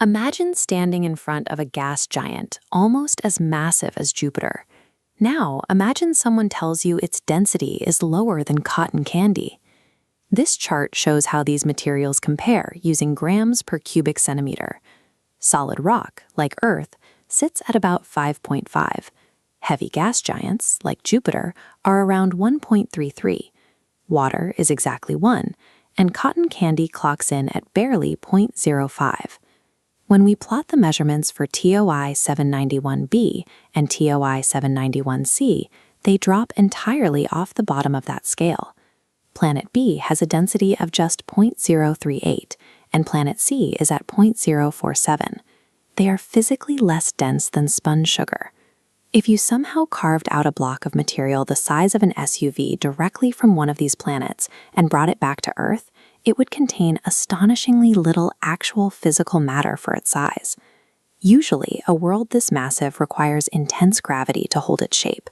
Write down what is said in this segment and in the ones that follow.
Imagine standing in front of a gas giant, almost as massive as Jupiter. Now, imagine someone tells you its density is lower than cotton candy. This chart shows how these materials compare using grams per cubic centimeter. Solid rock, like Earth, sits at about 5.5. Heavy gas giants, like Jupiter, are around 1.33. Water is exactly 1, and cotton candy clocks in at barely 0.05. When we plot the measurements for TOI 791b and TOI 791c, they drop entirely off the bottom of that scale. Planet B has a density of just 0.038, and Planet C is at 0.047. They are physically less dense than spun sugar. If you somehow carved out a block of material the size of an SUV directly from one of these planets and brought it back to Earth, it would contain astonishingly little actual physical matter for its size. Usually, a world this massive requires intense gravity to hold its shape.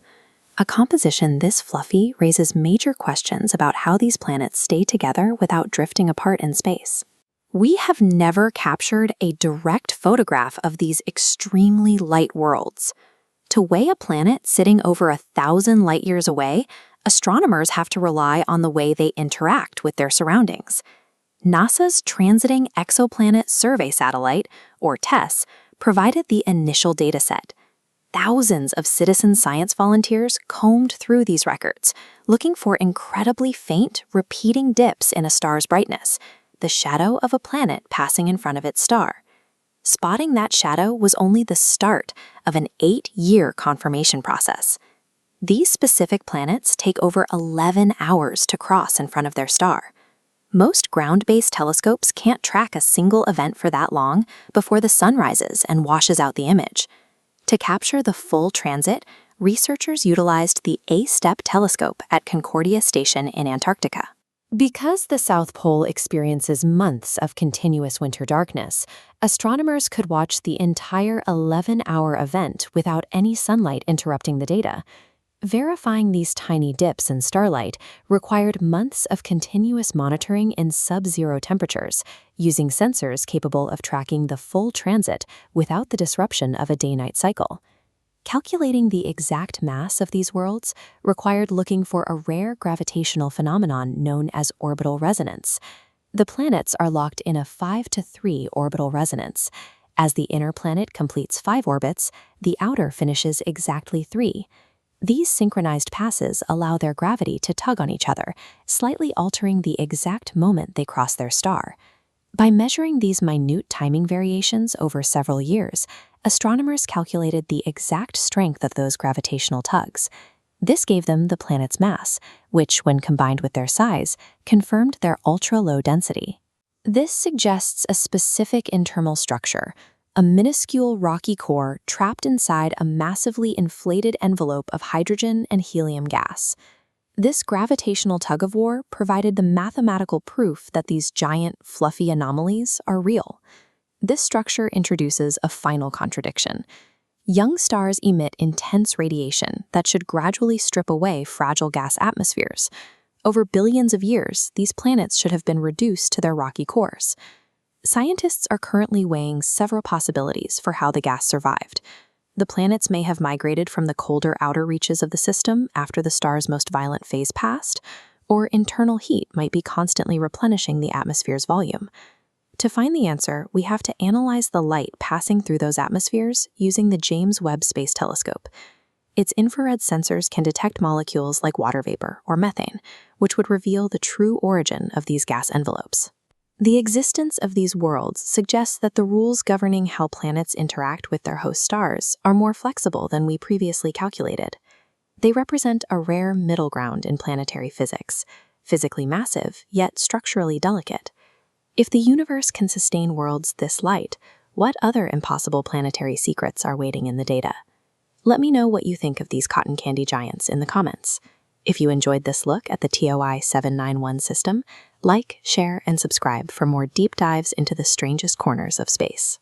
A composition this fluffy raises major questions about how these planets stay together without drifting apart in space. We have never captured a direct photograph of these extremely light worlds. To weigh a planet sitting over 1,000 light-years away, astronomers have to rely on the way they interact with their surroundings. NASA's Transiting Exoplanet Survey Satellite, or TESS, provided the initial dataset. Thousands of citizen science volunteers combed through these records, looking for incredibly faint, repeating dips in a star's brightness, the shadow of a planet passing in front of its star. Spotting that shadow was only the start of an 8-year confirmation process. These specific planets take over 11 hours to cross in front of their star. Most ground-based telescopes can't track a single event for that long before the sun rises and washes out the image. To capture the full transit, researchers utilized the A-STEP telescope at Concordia Station in Antarctica. Because the South Pole experiences months of continuous winter darkness, astronomers could watch the entire 11-hour event without any sunlight interrupting the data. Verifying these tiny dips in starlight required months of continuous monitoring in sub-zero temperatures, using sensors capable of tracking the full transit without the disruption of a day-night cycle. Calculating the exact mass of these worlds required looking for a rare gravitational phenomenon known as orbital resonance. The planets are locked in a 5-to-3 orbital resonance. As the inner planet completes 5 orbits, the outer finishes exactly 3. These synchronized passes allow their gravity to tug on each other, slightly altering the exact moment they cross their star. By measuring these minute timing variations over several years, astronomers calculated the exact strength of those gravitational tugs. This gave them the planet's mass, which, when combined with their size, confirmed their ultra-low density. This suggests a specific internal structure, a minuscule rocky core trapped inside a massively inflated envelope of hydrogen and helium gas. This gravitational tug-of-war provided the mathematical proof that these giant, fluffy anomalies are real. This structure introduces a final contradiction. Young stars emit intense radiation that should gradually strip away fragile gas atmospheres. Over billions of years, these planets should have been reduced to their rocky cores. Scientists are currently weighing several possibilities for how the gas survived. The planets may have migrated from the colder outer reaches of the system after the star's most violent phase passed, or internal heat might be constantly replenishing the atmosphere's volume. To find the answer, we have to analyze the light passing through those atmospheres using the James Webb Space Telescope. Its infrared sensors can detect molecules like water vapor or methane, which would reveal the true origin of these gas envelopes. The existence of these worlds suggests that the rules governing how planets interact with their host stars are more flexible than we previously calculated. They represent a rare middle ground in planetary physics, physically massive, yet structurally delicate. If the universe can sustain worlds this light, what other impossible planetary secrets are waiting in the data? Let me know what you think of these cotton candy giants in the comments. If you enjoyed this look at the TOI 791 system, like, share, and subscribe for more deep dives into the strangest corners of space.